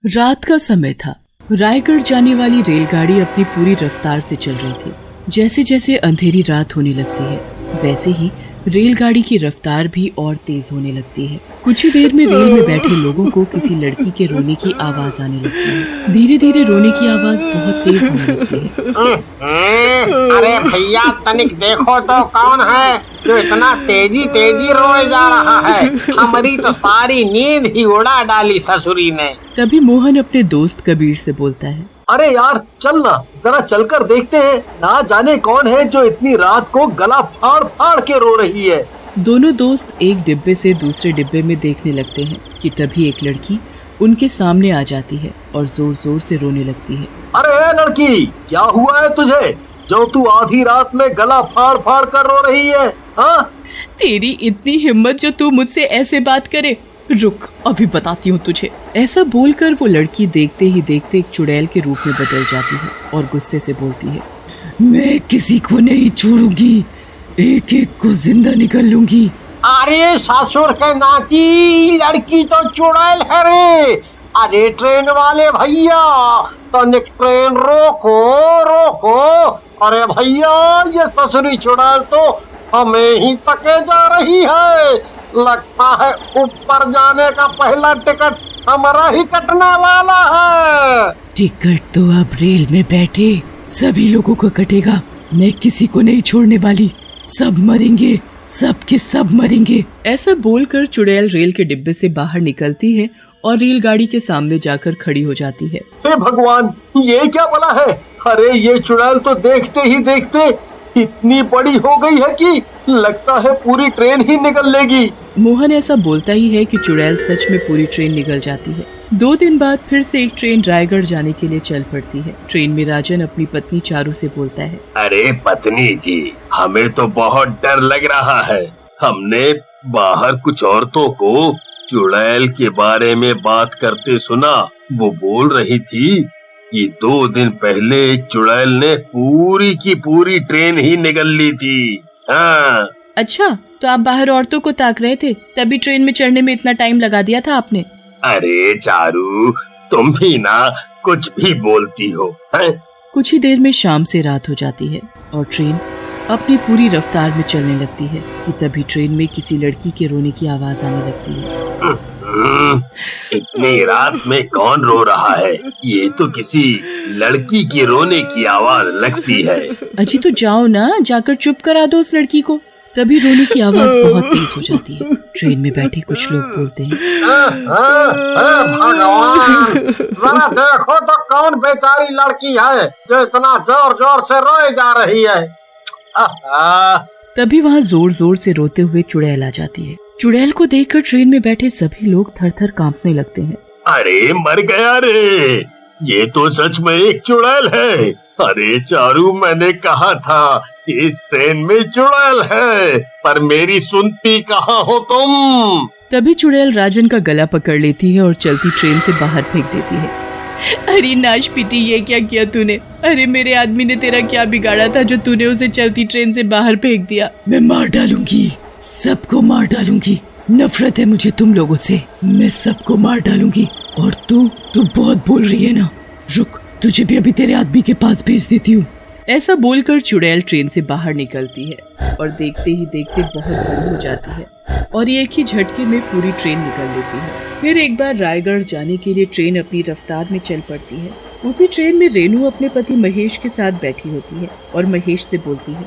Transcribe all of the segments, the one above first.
रात का समय था। रायगढ़ जाने वाली रेलगाड़ी अपनी पूरी रफ्तार से चल रही थी। जैसे जैसे अंधेरी रात होने लगती है वैसे ही रेलगाड़ी की रफ्तार भी और तेज होने लगती है। कुछ ही देर में रेल में बैठे लोगों को किसी लड़की के रोने की आवाज आने लगती है। धीरे धीरे रोने की आवाज बहुत तेज होने लगती है। अरे भैया तनिक देखो तो कौन है जो इतना तेजी तेजी रोए जा रहा है। हमारी तो सारी नींद ही उड़ा डाली ससुरी ने। तभी मोहन अपने दोस्त कबीर से बोलता है, अरे यार चल ना, जरा चलकर देखते हैं ना जाने कौन है जो इतनी रात को गला फाड़ फाड़ के रो रही है। दोनों दोस्त एक डिब्बे से दूसरे डिब्बे में देखने लगते हैं कि तभी एक लड़की उनके सामने आ जाती है और जोर जोर से रोने लगती है। अरे लड़की, क्या हुआ है तुझे जो तू आधी रात में गला फाड़ फाड़ कर रो रही है? हाँ, तेरी इतनी हिम्मत जो तू मुझसे ऐसे बात करे। रुक, अभी बताती हूँ तुझे। ऐसा बोलकर वो लड़की देखते ही देखते एक चुड़ैल के रूप में बदल जाती है और गुस्से से बोलती है, मैं किसी को नहीं छोड़ूंगी, एक एक को जिंदा निकल लूंगी। अरे ससुर के नाती, लड़की तो चुड़ैल है रे। अरे ट्रेन वाले भैया तनिक ट्रेन रोको रोको। अरे भैया ये ससुरी चुड़ैल तो हमें ही तके जा रही है। लगता है ऊपर जाने का पहला टिकट हमारा ही कटने वाला है। टिकट तो अब रेल में बैठे सभी लोगों को कटेगा, मैं किसी को नहीं छोड़ने वाली। सब मरेंगे, सब के सब मरेंगे। ऐसा बोलकर चुड़ैल रेल के डिब्बे से बाहर निकलती है और रेलगाड़ी के सामने जाकर खड़ी हो जाती है। हे भगवान, ये क्या बला है? अरे ये चुड़ैल तो देखते ही देखते इतनी बड़ी हो गई है कि लगता है पूरी ट्रेन ही निकल लेगी। मोहन ऐसा बोलता ही है कि चुड़ैल सच में पूरी ट्रेन निकल जाती है। 2 दिन बाद फिर से एक ट्रेन रायगढ़ जाने के लिए चल पड़ती है। ट्रेन में राजन अपनी पत्नी चारू से बोलता है, अरे पत्नी जी, हमें तो बहुत डर लग रहा है। हमने बाहर कुछ औरतों को चुड़ैल के बारे में बात करते सुना। वो बोल रही थी कि 2 दिन पहले चुड़ैल ने पूरी की पूरी ट्रेन ही निकल ली थी। हाँ। अच्छा, तो आप बाहर औरतों को ताक रहे थे, तभी ट्रेन में चढ़ने में इतना टाइम लगा दिया था आपने। अरे चारू, तुम भी ना कुछ भी बोलती हो है? कुछ ही देर में शाम से रात हो जाती है और ट्रेन अपनी पूरी रफ्तार में चलने लगती है कि तभी ट्रेन में किसी लड़की के रोने की आवाज आने लगती है। इतनी रात में कौन रो रहा है? ये तो किसी लड़की की रोने की आवाज लगती है। अजी तो जाओ ना, जाकर चुप करा दो उस लड़की को। तभी रोने की आवाज बहुत तेज हो जाती है। ट्रेन में बैठे कुछ लोग बोलते हैं, भगवान, जरा देखो तो कौन बेचारी लड़की है जो इतना जोर जोर से रोए जा रही है। तभी वहाँ जोर जोर से रोते हुए चुड़ैल आ जाती है। चुड़ैल को देखकर ट्रेन में बैठे सभी लोग थर थर कांपने लगते हैं। अरे मर गया रे, ये तो सच में एक चुड़ैल है। अरे चारू, मैंने कहा था इस ट्रेन में चुड़ैल है, पर मेरी सुनती कहाँ हो तुम? तभी चुड़ैल राजन का गला पकड़ लेती है और चलती ट्रेन से बाहर फेंक देती है। अरे नाश पीटी, ये क्या किया तूने? अरे मेरे आदमी ने तेरा क्या बिगाड़ा था जो तूने उसे चलती ट्रेन से बाहर फेंक दिया? मैं मार डालूंगी, सबको मार डालूंगी। नफरत है मुझे तुम लोगों से, मैं सबको मार डालूंगी। और तू बहुत बोल रही है ना, रुक, तुझे भी अभी तेरे आदमी के पास भेज देती हूँ। ऐसा बोलकर चुड़ैल ट्रेन से बाहर निकलती है और देखते ही देखते बहुत बड़ी हो जाती है और एक ही झटके में पूरी ट्रेन निकल लेती है। फिर एक बार रायगढ़ जाने के लिए ट्रेन अपनी रफ्तार में चल पड़ती है। उसी ट्रेन में रेनू अपने पति महेश के साथ बैठी होती है और महेश से बोलती है,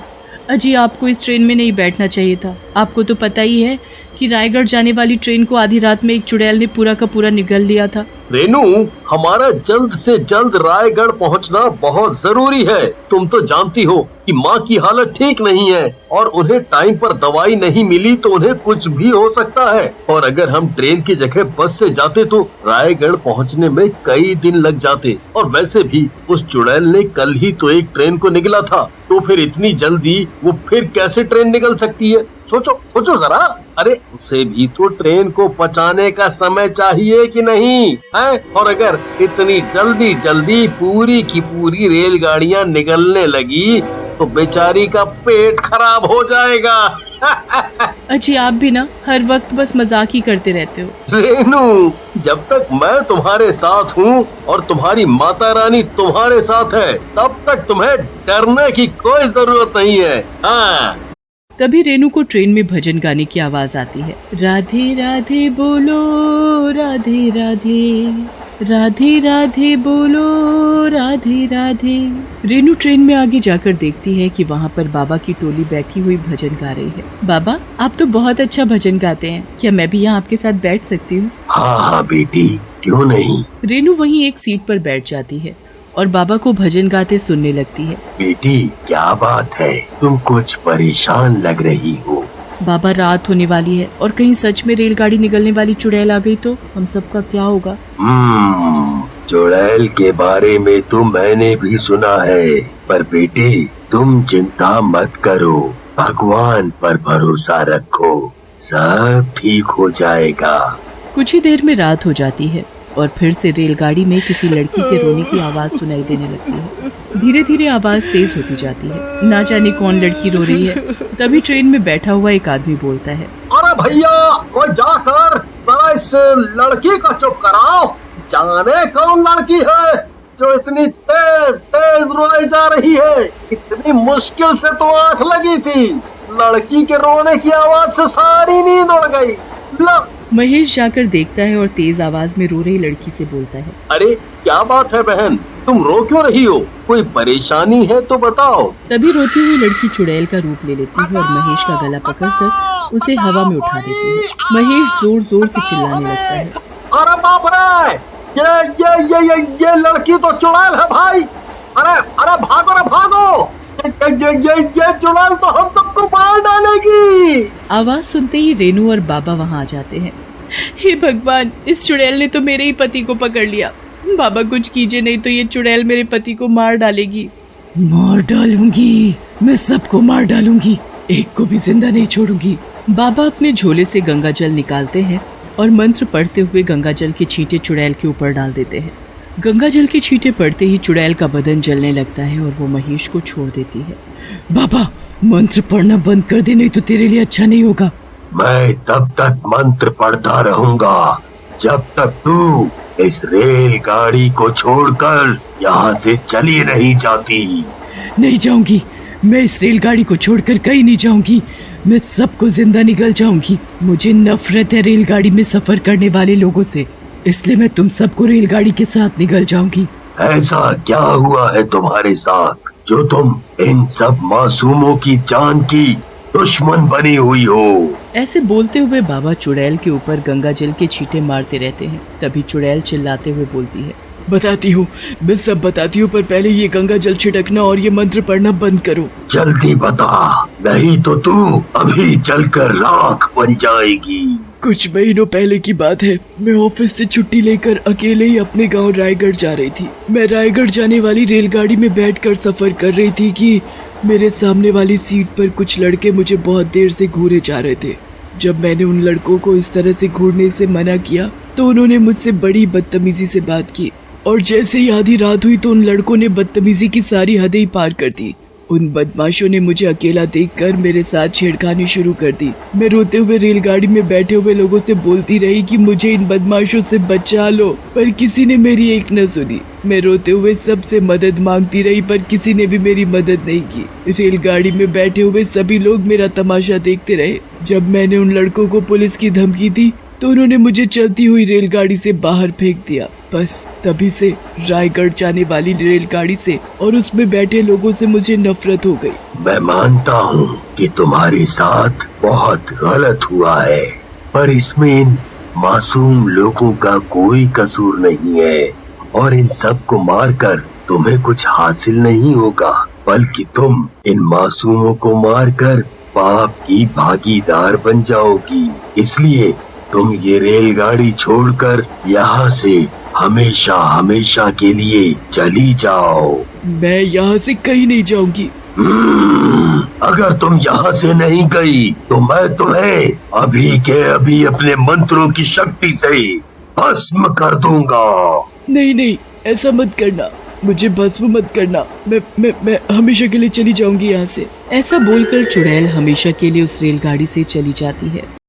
अजी आपको इस ट्रेन में नहीं बैठना चाहिए था। आपको तो पता ही है कि रायगढ़ जाने वाली ट्रेन को आधी रात में एक चुड़ैल ने पूरा का पूरा निगल लिया था। रेनू, हमारा जल्द से जल्द रायगढ़ पहुंचना बहुत जरूरी है। तुम तो जानती हो कि माँ की हालत ठीक नहीं है और उन्हें टाइम पर दवाई नहीं मिली तो उन्हें कुछ भी हो सकता है। और अगर हम ट्रेन की जगह बस से जाते तो रायगढ़ पहुंचने में कई दिन लग जाते। और वैसे भी उस चुड़ैल ने कल ही तो एक ट्रेन को निगला था, तो फिर इतनी जल्दी वो फिर कैसे ट्रेन निकल सकती है? सोचो सोचो जरा। अरे उसे भी तो ट्रेन को पहुंचाने का समय चाहिए कि नहीं है? और अगर इतनी जल्दी जल्दी पूरी की पूरी रेलगाड़ियां निकलने लगी तो बेचारी का पेट खराब हो जाएगा। अजी आप भी ना हर वक्त बस मजाक ही करते रहते हो। रेनू, जब तक मैं तुम्हारे साथ हूँ और तुम्हारी माता रानी तुम्हारे साथ है, तब तक तुम्हें डरने की कोई जरूरत नहीं है। हाँ। तभी रेनू को ट्रेन में भजन गाने की आवाज आती है। राधे राधे बोलो राधे राधे, राधे राधे बोलो राधे राधे। रेनू ट्रेन में आगे जाकर देखती है कि वहाँ पर बाबा की टोली बैठी हुई भजन गा रही है। बाबा, आप तो बहुत अच्छा भजन गाते हैं, क्या मैं भी यहाँ आपके साथ बैठ सकती हूँ? हाँ हाँ बेटी, क्यों नहीं। रेनू वहीं एक सीट पर बैठ जाती है और बाबा को भजन गाते सुनने लगती है। बेटी क्या बात है, तुम कुछ परेशान लग रही हो। बाबा, रात होने वाली है और कहीं सच में रेलगाड़ी निकलने वाली चुड़ैल आ गई तो हम सबका क्या होगा? चुड़ैल के बारे में तो मैंने भी सुना है, पर बेटी तुम चिंता मत करो, भगवान पर भरोसा रखो, सब ठीक हो जाएगा। कुछ ही देर में रात हो जाती है और फिर से रेलगाड़ी में किसी लड़की के रोने की आवाज सुनाई देने लगती है। धीरे धीरे आवाज तेज होती जाती है। ना जाने कौन लड़की रो रही है। तभी ट्रेन में बैठा हुआ एक आदमी बोलता है, अरे भैया, वो जाकर जरा इस लड़की को चुप कराओ। जाने कौन लड़की है जो इतनी तेज तेज रोई जा रही है? इतनी मुश्किल से तो आंख लगी थी, लड़की के रोने की आवाज से सारी नींद उड़ गई। महेश जाकर देखता है और तेज आवाज में रो रही लड़की से बोलता है, अरे क्या बात है बहन, तुम रो क्यों रही हो? कोई परेशानी है तो बताओ। तभी रोती हुई लड़की चुड़ैल का रूप ले लेती है और महेश का गला पकड़कर उसे हवा में उठा देती है। महेश जोर जोर से चिल्लाने लगता है, अरे बाप रे, ये लड़की तो चुड़ैल है भाई। अरे अरे भागो रे भागो, ये चुड़ैल तो हम सबको मार डालेगी। आवाज सुनते ही रेनू और बाबा वहाँ आ जाते हैं। हे भगवान, इस चुड़ैल ने तो मेरे ही पति को पकड़ लिया। बाबा कुछ कीजिए, नहीं तो ये चुड़ैल मेरे पति को मार डालेगी। मार डालूंगी, मैं सबको मार डालूंगी, एक को भी जिंदा नहीं छोड़ूंगी। बाबा अपने झोले से गंगा जल निकालते हैं और मंत्र पढ़ते हुए गंगा जल के छींटे चुड़ैल के ऊपर डाल देते हैं। गंगा जल के छींटे पड़ते ही चुड़ैल का बदन जलने लगता है और वो महेश को छोड़ देती है। बाबा, मंत्र पढ़ना बंद कर दे, नहीं तो तेरे लिए अच्छा नहीं होगा। मैं तब तक मंत्र पढ़ता रहूंगा जब तक तू इस रेलगाड़ी को छोड़कर यहाँ से चली नहीं जाती। नहीं जाऊंगी, मैं इस रेलगाड़ी को छोड़कर कहीं नहीं जाऊंगी, मैं सबको जिंदा निकल जाऊंगी। मुझे नफरत है रेलगाड़ी में सफर करने वाले लोगों से, इसलिए मैं तुम सबको रेलगाड़ी के साथ निकल जाऊंगी। ऐसा क्या हुआ है तुम्हारे साथ जो तुम इन सब मासूमों की जान की दुश्मन बनी हुई हो? ऐसे बोलते हुए बाबा चुड़ैल के ऊपर गंगा जल के छींटे मारते रहते हैं। तभी चुड़ैल चिल्लाते हुए बोलती है, बताती हूँ, मैं सब बताती हूँ, पर पहले ये गंगा जल छिड़कना और ये मंत्र पढ़ना बंद करो। जल्दी बता, नहीं तो तू अभी जलकर राख बन जाएगी। कुछ महीनों पहले की बात है, मैं ऑफिस से छुट्टी लेकर अकेले ही अपने गांव रायगढ़ जा रही थी। मैं रायगढ़ जाने वाली रेलगाड़ी में बैठकर सफर कर रही थी कि मेरे सामने वाली सीट पर कुछ लड़के मुझे बहुत देर से घूरे जा रहे थे। जब मैंने उन लड़कों को इस तरह से घूरने से मना किया तो उन्होंने मुझसे बड़ी बदतमीजी से बात की और जैसे ही आधी रात हुई तो उन लड़कों ने बदतमीजी की सारी हदें ही पार कर दी। उन बदमाशों ने मुझे अकेला देखकर मेरे साथ छेड़खानी शुरू कर दी। मैं रोते हुए रेलगाड़ी में बैठे हुए लोगों से बोलती रही कि मुझे इन बदमाशों से बचा लो, पर किसी ने मेरी एक न सुनी। मैं रोते हुए सबसे मदद मांगती रही पर किसी ने भी मेरी मदद नहीं की। रेलगाड़ी में बैठे हुए सभी लोग मेरा तमाशा देखते रहे। जब मैंने उन लड़कों को पुलिस की धमकी दी तो उन्होंने मुझे चलती हुई रेलगाड़ी से बाहर फेंक दिया। बस तभी से रायगढ़ जाने वाली रेलगाड़ी से और उसमें बैठे लोगों से मुझे नफरत हो गई। मैं मानता हूँ कि तुम्हारे साथ बहुत गलत हुआ है, पर इसमें इन मासूम लोगों का कोई कसूर नहीं है और इन सब को मारकर तुम्हें कुछ हासिल नहीं होगा, बल्कि तुम इन मासूमों को मारकर पाप की भागीदार बन जाओगी। इसलिए तुम ये रेलगाड़ी छोड़कर यहाँ से हमेशा हमेशा के लिए चली जाओ। मैं यहाँ से कहीं नहीं जाऊंगी। अगर तुम यहाँ से नहीं गई तो मैं तुम्हें अभी के अभी अपने मंत्रों की शक्ति से भस्म कर दूंगा। नहीं नहीं, ऐसा मत करना। मुझे भस्म मत करना, मैं हमेशा के लिए चली जाऊंगी यहाँ से। ऐसा बोलकर चुड़ैल हमेशा के लिए उस रेलगाड़ी से चली जाती है।